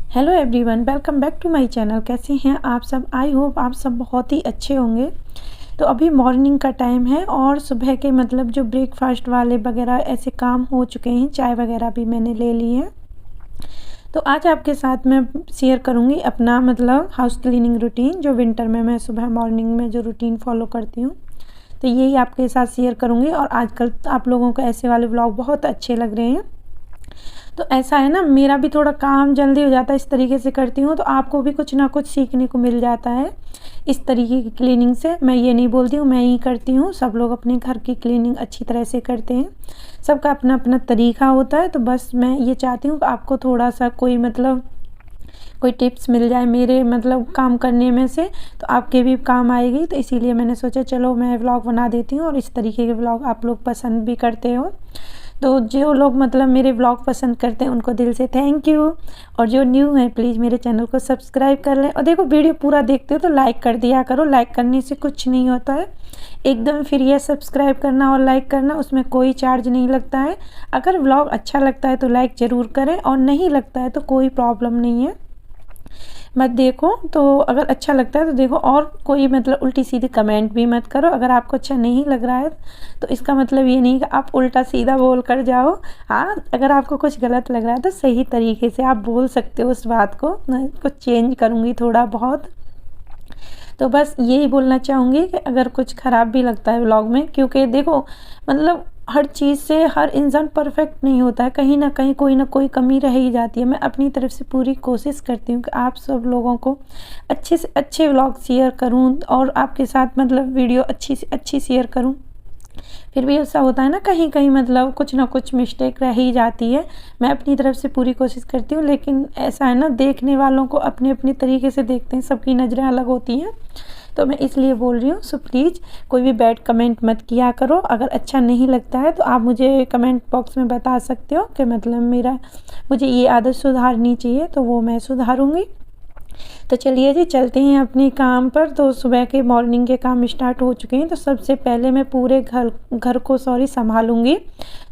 Hello everyone, welcome back to my channel. कैसे हैं आप सब? आई होप आप सब बहुत ही अच्छे होंगे। तो अभी मॉर्निंग का टाइम है और सुबह के मतलब जो ब्रेकफास्ट वाले वगैरह ऐसे काम हो चुके हैं, चाय वगैरह भी मैंने ले ली है। तो आज आपके साथ मैं शेयर करूंगी अपना मतलब हाउस क्लीनिंग रूटीन, जो विंटर में मैं सुबह मॉर्निंग में जो रूटीन फॉलो करती हूँ। तो यही आपके साथ शेयर करूँगी। और आजकल आप लोगों को ऐसे वाले व्लॉग बहुत अच्छे लग रहे हैं। तो ऐसा है ना, मेरा भी थोड़ा काम जल्दी हो जाता है इस तरीके से करती हूँ, तो आपको भी कुछ ना कुछ सीखने को मिल जाता है इस तरीके की क्लीनिंग से। मैं ये नहीं बोलती हूँ मैं ही करती हूँ, सब लोग अपने घर की क्लीनिंग अच्छी तरह से करते हैं, सबका अपना अपना तरीका होता है। तो बस मैं ये चाहती हूँ कि आपको थोड़ा सा कोई टिप्स मिल जाए मेरे मतलब काम करने में से, तो आपके भी काम आएगी। तो इसीलिए मैंने सोचा चलो मैं व्लॉग बना देती हूँ, और इस तरीके के व्लॉग आप लोग पसंद भी करते हो। तो जो लोग मतलब मेरे व्लॉग पसंद करते हैं उनको दिल से थैंक यू, और जो न्यू है प्लीज़ मेरे चैनल को सब्सक्राइब कर लें। और देखो, वीडियो पूरा देखते हो तो लाइक कर दिया करो, लाइक करने से कुछ नहीं होता है, एकदम फ्री है। सब्सक्राइब करना और लाइक करना, उसमें कोई चार्ज नहीं लगता है। अगर व्लॉग अच्छा लगता है तो लाइक ज़रूर करें, और नहीं लगता है तो कोई प्रॉब्लम नहीं है, मत देखो। तो अगर अच्छा लगता है तो देखो, और कोई मतलब उल्टी सीधी कमेंट भी मत करो। अगर आपको अच्छा नहीं लग रहा है तो इसका मतलब ये नहीं कि आप उल्टा सीधा बोल कर जाओ। हाँ, अगर आपको कुछ गलत लग रहा है तो सही तरीके से आप बोल सकते हो उस बात को, मैं कुछ चेंज करूँगी थोड़ा बहुत। तो बस यही बोलना चाहूँगी कि अगर कुछ ख़राब भी लगता है व्लॉग में, क्योंकि देखो मतलब हर चीज़ से हर इंसान परफेक्ट नहीं होता है, कहीं ना कोई कमी रह ही जाती है। मैं अपनी तरफ से पूरी कोशिश करती हूँ कि आप सब लोगों को अच्छे से अच्छे व्लॉग शेयर करूँ, और आपके साथ मतलब वीडियो अच्छी से अच्छी शेयर करूँ। फिर भी ऐसा होता है ना, कहीं कहीं मतलब कुछ ना कुछ मिस्टेक रह ही जाती है। मैं अपनी तरफ से पूरी कोशिश करती हूँ, लेकिन ऐसा है ना, देखने वालों को अपने अपने तरीके से देखते हैं, सबकी नज़रें अलग होती हैं। तो मैं इसलिए बोल रही हूँ, सो प्लीज़ कोई भी बैड कमेंट मत किया करो। अगर अच्छा नहीं लगता है तो आप मुझे कमेंट बॉक्स में बता सकते हो कि मतलब मुझे ये आदत सुधारनी चाहिए, तो वो मैं सुधारूँगी। तो चलिए जी, चलते हैं अपने काम पर। तो सुबह के मॉर्निंग के काम स्टार्ट हो चुके हैं। तो सबसे पहले मैं पूरे घर को संभालूंगी,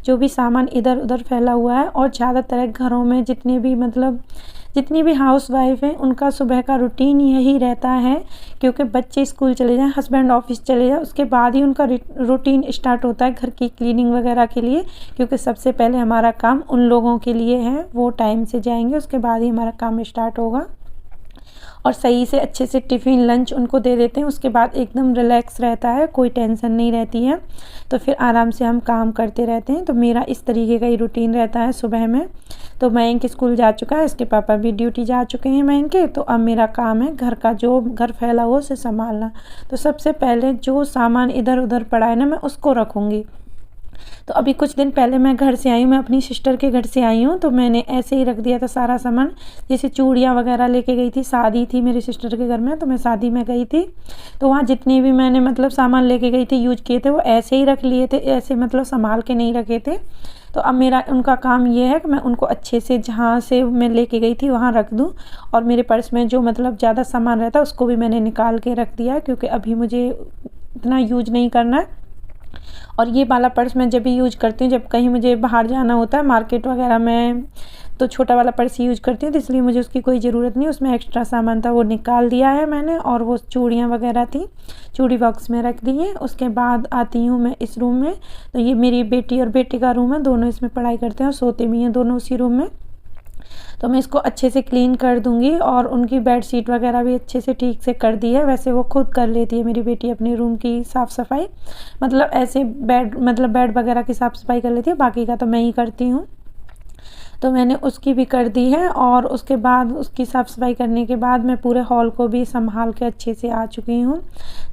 जो भी सामान इधर उधर फैला हुआ है। और ज़्यादातर घरों में जितनी भी हाउस वाइफ हैं उनका सुबह का रूटीन यही रहता है, क्योंकि बच्चे स्कूल चले जाएं, हस्बैंड ऑफिस चले जाएं, उसके बाद ही उनका रूटीन स्टार्ट होता है घर की क्लीनिंग वगैरह के लिए। क्योंकि सबसे पहले हमारा काम उन लोगों के लिए है, वो टाइम से जाएंगे, उसके बाद ही हमारा काम स्टार्ट होगा। और सही से अच्छे से टिफ़िन लंच उनको दे देते हैं, उसके बाद एकदम रिलैक्स रहता है, कोई टेंशन नहीं रहती है। तो फिर आराम से हम काम करते रहते हैं। तो मेरा इस तरीके का ही रूटीन रहता है सुबह में। तो मयंक स्कूल जा चुका है, इसके पापा भी ड्यूटी जा चुके हैं मयंक के। तो अब मेरा काम है घर का, जो घर फैला हुआ उसे संभालना। तो सबसे पहले जो सामान इधर उधर पड़ा है ना, मैं उसको रखूँगी। तो अभी कुछ दिन पहले मैं घर से आई हूँ, मैं अपनी सिस्टर के घर से आई हूँ, तो मैंने ऐसे ही रख दिया था सारा सामान। जैसे चूड़ियाँ वगैरह लेके गई थी, शादी थी मेरी सिस्टर के घर में, तो मैं शादी में गई थी। तो वहाँ जितने भी मैंने मतलब सामान लेके गई थी, यूज किए थे, वो ऐसे ही रख लिए थे, ऐसे मतलब संभाल के नहीं रखे थे। तो अब मेरा उनका काम ये है कि मैं उनको अच्छे से जहाँ से मैं लेके गई थी वहाँ रख दूँ। और मेरे पर्स में जो मतलब ज़्यादा सामान रहता है उसको भी मैंने निकाल के रख दिया है, क्योंकि अभी मुझे इतना यूज नहीं करना है। और ये वाला पर्स मैं जब भी यूज करती हूँ, जब कहीं मुझे बाहर जाना होता है मार्केट वगैरह में, तो छोटा वाला पर्स यूज करती हूँ, तो इसलिए मुझे उसकी कोई ज़रूरत नहीं। उसमें एक्स्ट्रा सामान था वो निकाल दिया है मैंने, और वो चूड़ियाँ वगैरह थी चूड़ी बॉक्स में रख दी है। उसके बाद आती हूँ मैं इस रूम में। तो ये मेरी बेटी और बेटे का रूम है, दोनों इसमें पढ़ाई करते हैं और सोते भी हैं दोनों उसी रूम में। तो मैं इसको अच्छे से क्लीन कर दूंगी, और उनकी बेड शीट वगैरह भी अच्छे से ठीक से कर दी है। वैसे वो खुद कर लेती है मेरी बेटी अपने रूम की साफ़ सफाई, मतलब ऐसे बेड वगैरह की साफ़ सफाई कर लेती है, बाकी का तो मैं ही करती हूँ। तो मैंने उसकी भी कर दी है, और उसके बाद उसकी साफ़ सफाई करने के बाद मैं पूरे हॉल को भी संभाल के अच्छे से आ चुकी हूँ।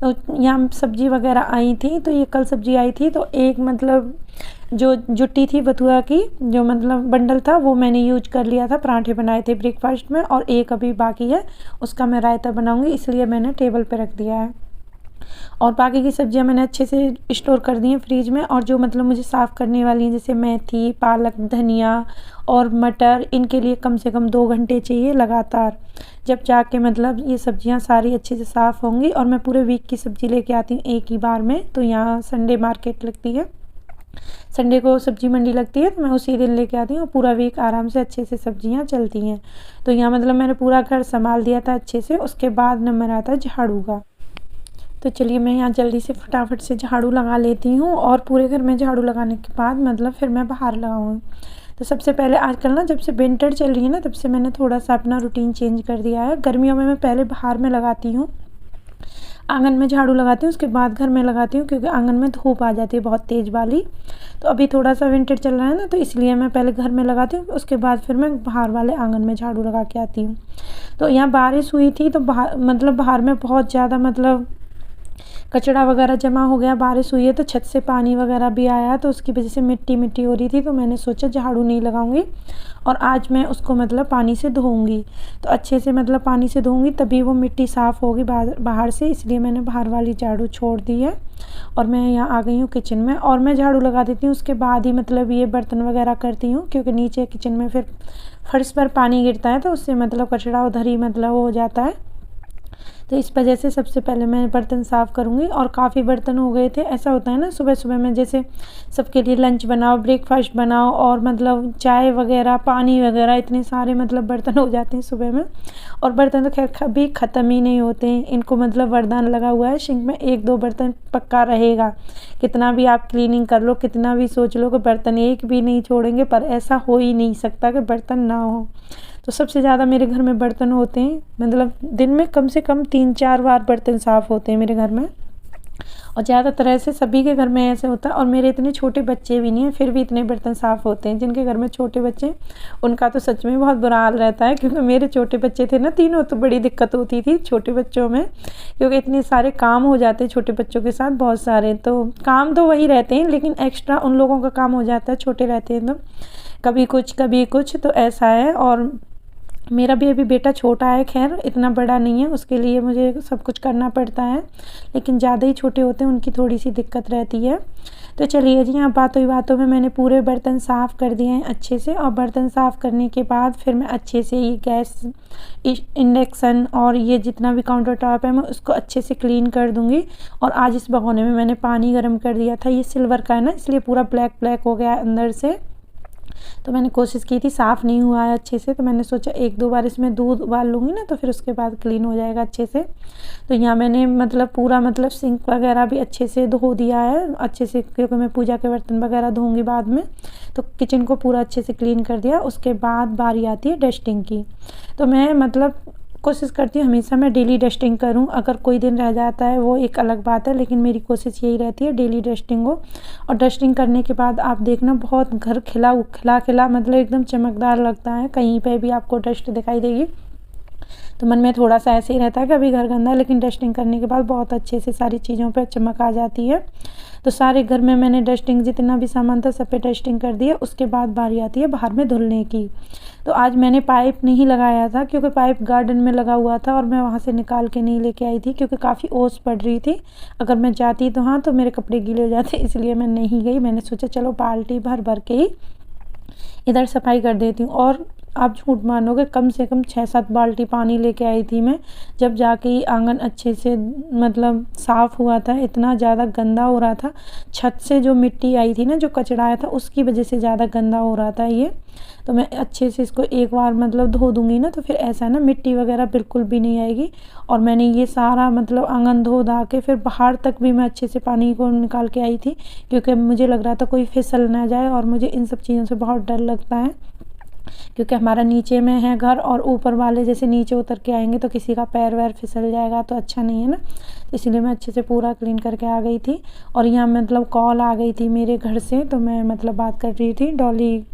तो यहाँ सब्जी वगैरह आई थी, तो ये कल सब्जी आई थी, तो एक मतलब जो जुट्टी थी बथुआ की, जो मतलब बंडल था, वो मैंने यूज कर लिया था, पराठे बनाए थे ब्रेकफास्ट में, और एक अभी बाकी है, उसका मैं रायता बनाऊंगी, इसलिए मैंने टेबल पे रख दिया है। और बाकी की सब्जियां मैंने अच्छे से स्टोर कर दी हैं फ्रिज में। और जो मतलब मुझे साफ़ करने वाली हैं, जैसे मेथी, पालक, धनिया और मटर, इनके लिए कम से कम 2 घंटे चाहिए लगातार, जब जाके मतलब ये सब्जियां सारी अच्छे से साफ़ होंगी। और मैं पूरे वीक की सब्ज़ी लेके आती हूँ एक ही बार में, तो यहाँ संडे मार्केट लगती है, संडे को सब्जी मंडी लगती है तो मैं उसी दिन लेके आती हूँ और पूरा वीक आराम से अच्छे से सब्जियाँ चलती हैं। तो यहाँ मतलब मैंने पूरा घर संभाल दिया था अच्छे से। उसके बाद नंबर आता है झाड़ू का। तो चलिए मैं यहाँ जल्दी से फटाफट से झाड़ू लगा लेती हूँ और पूरे घर में झाड़ू लगाने के बाद मतलब फिर मैं बाहर लगाऊँगी। तो सबसे पहले आजकल ना जब से विंटर चल रही है ना तब से मैंने थोड़ा सा अपना रूटीन चेंज कर दिया है। गर्मियों में मैं पहले बाहर में लगाती हूँ, आंगन में झाड़ू लगाती हूँ, उसके बाद घर में लगाती हूँ क्योंकि आंगन में धूप आ जाती है बहुत तेज़ वाली। तो अभी थोड़ा सा विंटर चल रहा है ना तो इसलिए मैं पहले घर में लगाती हूँ, उसके बाद फिर मैं बाहर वाले आंगन में झाड़ू लगा के आती हूँ। तो यहाँ बारिश हुई थी तो बाहर में बहुत ज़्यादा मतलब कचरा वगैरह जमा हो गया। बारिश हुई है तो छत से पानी वगैरह भी आया तो उसकी वजह से मिट्टी मिट्टी हो रही थी। तो मैंने सोचा झाड़ू नहीं लगाऊंगी और आज मैं उसको मतलब पानी से धोऊंगी। तो अच्छे से मतलब पानी से धोऊंगी तभी वो मिट्टी साफ़ होगी बाहर से, इसलिए मैंने बाहर वाली झाड़ू छोड़ दी है। और मैं यहाँ आ गई हूँ किचन में और मैं झाड़ू लगा देती हूँ, उसके बाद ही मतलब ये बर्तन वगैरह करती हूँ क्योंकि नीचे किचन में फिर फर्श पर पानी गिरता है तो उससे मतलब कचरा उधर ही मतलब हो जाता है। तो इस वजह से सबसे पहले मैं बर्तन साफ़ करूँगी। और काफ़ी बर्तन हो गए थे। ऐसा होता है ना सुबह सुबह में जैसे सबके लिए लंच बनाओ, ब्रेकफास्ट बनाओ और मतलब चाय वगैरह पानी वगैरह इतने सारे मतलब बर्तन हो जाते हैं सुबह में। और बर्तन तो खैर कभी ख़त्म ही नहीं होते हैं, इनको मतलब वरदान लगा हुआ है सिंक में एक दो बर्तन पक्का रहेगा। कितना भी आप क्लीनिंग कर लो, कितना भी सोच लो कि बर्तन एक भी नहीं छोड़ेंगे, पर ऐसा हो ही नहीं सकता कि बर्तन ना हो। तो सबसे ज़्यादा मेरे घर में बर्तन होते हैं, मतलब दिन में कम से कम 3-4 बार बर्तन साफ़ होते हैं मेरे घर में। और ज़्यादातर ऐसे सभी के घर में ऐसे होता है। और मेरे इतने छोटे बच्चे भी नहीं हैं फिर भी इतने बर्तन साफ़ होते हैं। जिनके घर में छोटे बच्चे हैं उनका तो सच में बहुत बुरा हाल रहता है, क्योंकि मेरे छोटे बच्चे थे ना तीनों, तो बड़ी दिक्कत होती थी छोटे बच्चों में, क्योंकि इतने सारे काम हो जाते हैं छोटे बच्चों के साथ बहुत सारे। तो काम तो वही रहते हैं लेकिन एक्स्ट्रा उन लोगों का काम हो जाता है छोटे रहते हैं तो कभी कुछ तो ऐसा है। और मेरा भी अभी बेटा छोटा है, खैर इतना बड़ा नहीं है, उसके लिए मुझे सब कुछ करना पड़ता है, लेकिन ज़्यादा ही छोटे होते हैं उनकी थोड़ी सी दिक्कत रहती है। तो चलिए जी, यहाँ बातों ही बातों में मैंने पूरे बर्तन साफ़ कर दिए हैं अच्छे से। और बर्तन साफ़ करने के बाद फिर मैं अच्छे से ये गैस इंडक्शन और ये जितना भी काउंटर टॉप है मैं उसको अच्छे से क्लीन कर दूँगी। और आज इस भगोने में मैंने पानी गर्म कर दिया था, ये सिल्वर का है ना इसलिए पूरा ब्लैक ब्लैक हो गया अंदर से। तो मैंने कोशिश की थी, साफ़ नहीं हुआ है अच्छे से, तो मैंने सोचा 1-2 बार इसमें दूध उबाल लूँगी ना तो फिर उसके बाद क्लीन हो जाएगा अच्छे से। तो यहाँ मैंने मतलब पूरा मतलब सिंक वगैरह भी अच्छे से धो दिया है अच्छे से, क्योंकि मैं पूजा के बर्तन वगैरह धोऊँगी बाद में। तो किचन को पूरा अच्छे से क्लीन कर दिया। उसके बाद बारी आती है डस्टिंग की। तो मैं मतलब कोशिश करती हूँ हमेशा मैं डेली डस्टिंग करूँ। अगर कोई दिन रह जाता है वो एक अलग बात है, लेकिन मेरी कोशिश यही रहती है डेली डस्टिंग हो। और डस्टिंग करने के बाद आप देखना बहुत घर खिला खिला मतलब एकदम चमकदार लगता है, कहीं पे भी आपको डस्ट दिखाई देगी। तो मन में थोड़ा सा ऐसे ही रहता है कि अभी घर गंदा है, लेकिन डस्टिंग करने के बाद बहुत अच्छे से सारी चीज़ों पर चमक आ जाती है। तो सारे घर में मैंने डस्टिंग जितना भी सामान था सब पे डस्टिंग कर दिया। उसके बाद बारी आती है बाहर में धुलने की। तो आज मैंने पाइप नहीं लगाया था क्योंकि पाइप गार्डन में लगा हुआ था और मैं वहाँ से निकाल के नहीं लेके आई थी क्योंकि काफ़ी ओस पड़ रही थी। अगर मैं जाती तो हाँ तो मेरे कपड़े गीले हो जाते, इसलिए मैं नहीं गई। मैंने सोचा चलो बाल्टी भर भर के ही इधर सफाई कर देती हूँ। और आप झूठ मानोगे कम से कम 6-7 बाल्टी पानी लेके आई थी मैं, जब जाके आंगन अच्छे से मतलब साफ़ हुआ था। इतना ज़्यादा गंदा हो रहा था, छत से जो मिट्टी आई थी ना, जो कचरा आया था उसकी वजह से ज़्यादा गंदा हो रहा था ये। तो मैं अच्छे से इसको एक बार मतलब धो दूँगी ना तो फिर ऐसा ना मिट्टी वगैरह बिल्कुल भी नहीं आएगी। और मैंने ये सारा मतलब आंगन धो धा के फिर बाहर तक भी मैं अच्छे से पानी को निकाल के आई थी, क्योंकि मुझे लग रहा था कोई फिसल ना जाए। और मुझे इन सब चीज़ों से बहुत डर लगता है, क्योंकि हमारा नीचे में है घर और ऊपर वाले जैसे नीचे उतर के आएंगे तो किसी का पैर वैर फिसल जाएगा तो अच्छा नहीं है ना। तो इसलिए मैं अच्छे से पूरा क्लीन करके आ गई थी। और यहाँ मतलब कॉल आ गई थी मेरे घर से, तो मैं मतलब बात कर रही थी, डॉली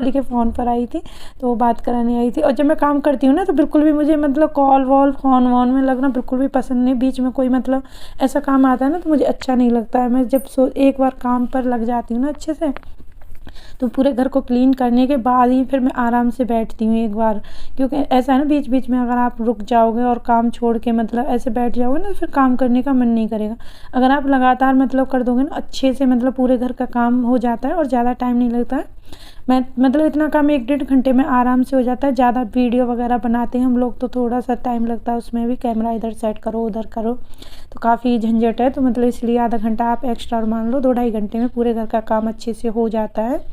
के फ़ोन पर आई थी तो वो बात कराने आई थी। और जब मैं काम करती हूँ ना तो बिल्कुल भी मुझे मतलब कॉल वॉल फ़ोन वॉन में लगना बिल्कुल भी पसंद नहीं। बीच में कोई मतलब ऐसा काम आता है ना तो मुझे अच्छा नहीं लगता है। मैं जब एक बार काम पर लग जाती हूँ ना अच्छे से, तो पूरे घर को क्लीन करने के बाद ही फिर मैं आराम से बैठती हूँ एक बार। क्योंकि ऐसा है ना बीच बीच में अगर आप रुक जाओगे और काम छोड़ के मतलब ऐसे बैठ जाओगे ना तो फिर काम करने का मन नहीं करेगा। अगर आप लगातार मतलब कर दोगे ना अच्छे से, मतलब पूरे घर का काम हो जाता है और ज़्यादा टाइम नहीं लगता है। मैं मतलब इतना काम 1-1.5 घंटे में आराम से हो जाता है। ज़्यादा वीडियो वगैरह बनाते हैं हम लोग तो थोड़ा सा टाइम लगता है उसमें भी, कैमरा इधर सेट करो उधर करो तो काफ़ी झंझट है। तो मतलब इसलिए आधा घंटा आप एक्स्ट्रा मान लो, 2-2.5 घंटे में पूरे घर का काम अच्छे से हो जाता है।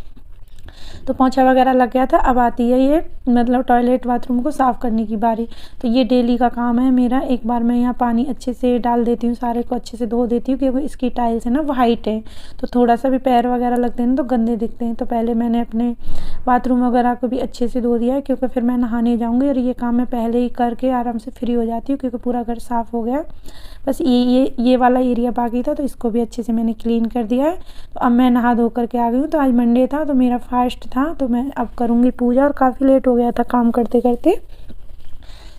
तो पोंछा वगैरह लग गया था। अब आती है ये मतलब टॉयलेट बाथरूम को साफ़ करने की बारी। तो ये डेली का काम है मेरा। एक बार मैं यहाँ पानी अच्छे से डाल देती हूँ, सारे को अच्छे से धो देती हूँ, क्योंकि इसकी टाइल्स है ना वाइट है, तो थोड़ा सा भी पैर वगैरह लगते हैं तो गंदे दिखते हैं। तो पहले मैंने अपने बाथरूम वगैरह को भी अच्छे से धो दिया है, क्योंकि फिर मैं नहाने जाऊँगी और ये काम मैं पहले ही करके आराम से फ्री हो जाती हूँ, क्योंकि पूरा घर साफ़ हो गया। बस ये वाला एरिया बाकी था, तो इसको भी अच्छे से मैंने क्लीन कर दिया है। तो अब मैं नहा धो करके आ गई हूँ। तो आज मंडे था तो मेरा फास्ट था, तो मैं अब करूँगी पूजा, और काफ़ी लेट हो गया था काम करते करते।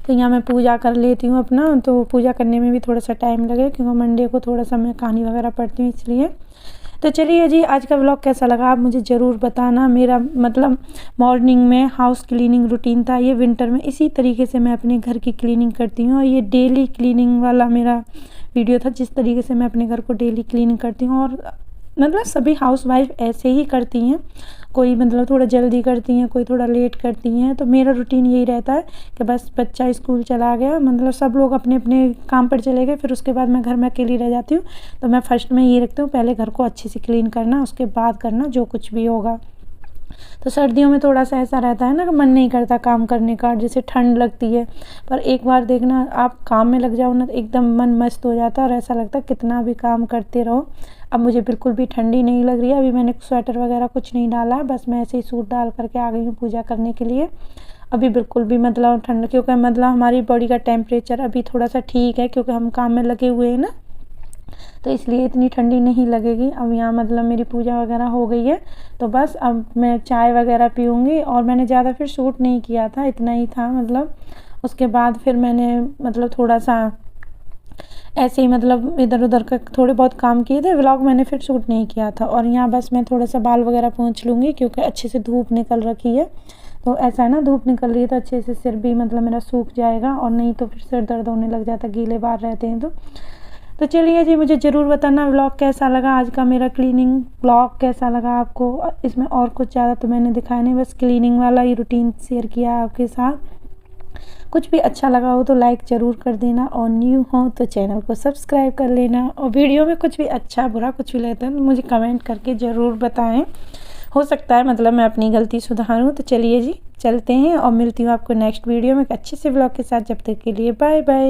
तो यहाँ मैं पूजा कर लेती हूँ अपना। तो पूजा करने में भी थोड़ा सा टाइम लगे, क्योंकि मंडे को थोड़ा सा मैं कहानी वगैरह पढ़ती हूँ इसलिए। तो चलिए जी, आज का व्लॉग कैसा लगा आप मुझे ज़रूर बताना। मेरा मतलब मॉर्निंग में हाउस क्लीनिंग रूटीन था। ये विंटर में इसी तरीके से मैं अपने घर की क्लीनिंग करती हूँ, और ये डेली क्लीनिंग वाला मेरा वीडियो था, जिस तरीके से मैं अपने घर को डेली क्लीनिंग करती हूँ। और मतलब सभी हाउसवाइफ ऐसे ही करती हैं, कोई मतलब थोड़ा जल्दी करती हैं, कोई थोड़ा लेट करती हैं। तो मेरा रूटीन यही रहता है कि बस बच्चा स्कूल चला गया, मतलब सब लोग अपने अपने काम पर चले गए, फिर उसके बाद मैं घर में अकेली रह जाती हूँ। तो मैं फर्स्ट में ये रखती हूँ, पहले घर को अच्छे से क्लीन करना, उसके बाद करना जो कुछ भी होगा। तो सर्दियों में थोड़ा सा ऐसा रहता है ना कि मन नहीं करता काम करने का, जैसे ठंड लगती है। पर एक बार देखना आप काम में लग जाओ ना, तो एकदम मन मस्त हो जाता है, और ऐसा लगता है कितना भी काम करते रहो। अब मुझे बिल्कुल भी ठंडी नहीं लग रही है। अभी मैंने स्वेटर वगैरह कुछ नहीं डाला है, बस मैं ऐसे ही सूट डाल करके आ गई हूँ पूजा करने के लिए। अभी बिल्कुल भी मतलब ठंड, क्योंकि मतलब हमारी बॉडी का टेम्परेचर अभी थोड़ा सा ठीक है, क्योंकि हम काम में लगे हुए हैं ना, तो इसलिए इतनी ठंडी नहीं लगेगी। अब यहाँ मतलब मेरी पूजा वगैरह हो गई है, तो बस अब मैं चाय वगैरह पीऊँगी। और मैंने ज़्यादा फिर शूट नहीं किया था, इतना ही था मतलब। उसके बाद फिर मैंने मतलब थोड़ा सा ऐसे ही मतलब इधर उधर का थोड़े बहुत काम किए थे, व्लॉग मैंने फिर शूट नहीं किया था। और यहाँ बस मैं थोड़ा सा बाल वगैरह पोंछ लूँगी, क्योंकि अच्छे से धूप निकल रखी है। तो ऐसा है ना, धूप निकल रही है तो अच्छे से सिर भी मतलब मेरा सूख जाएगा, और नहीं तो फिर सिर दर्द होने लग जाता, गीले बाल रहते हैं तो चलिए जी, मुझे ज़रूर बताना व्लॉग कैसा लगा, आज का मेरा क्लीनिंग व्लॉग कैसा लगा आपको। इसमें और कुछ ज़्यादा तो मैंने दिखाया नहीं, बस क्लीनिंग वाला ही रूटीन शेयर किया आपके साथ। कुछ भी अच्छा लगा हो तो लाइक ज़रूर कर देना, और न्यू हो तो चैनल को सब्सक्राइब कर लेना। और वीडियो में कुछ भी अच्छा बुरा कुछ भी लगता है तो मुझे कमेंट करके ज़रूर बताएं, हो सकता है मतलब मैं अपनी गलती सुधारूं। तो चलिए जी, चलते हैं और मिलती हूँ आपको नेक्स्ट वीडियो में एक अच्छे से व्लॉग के साथ। जब तक के लिए बाय बाय।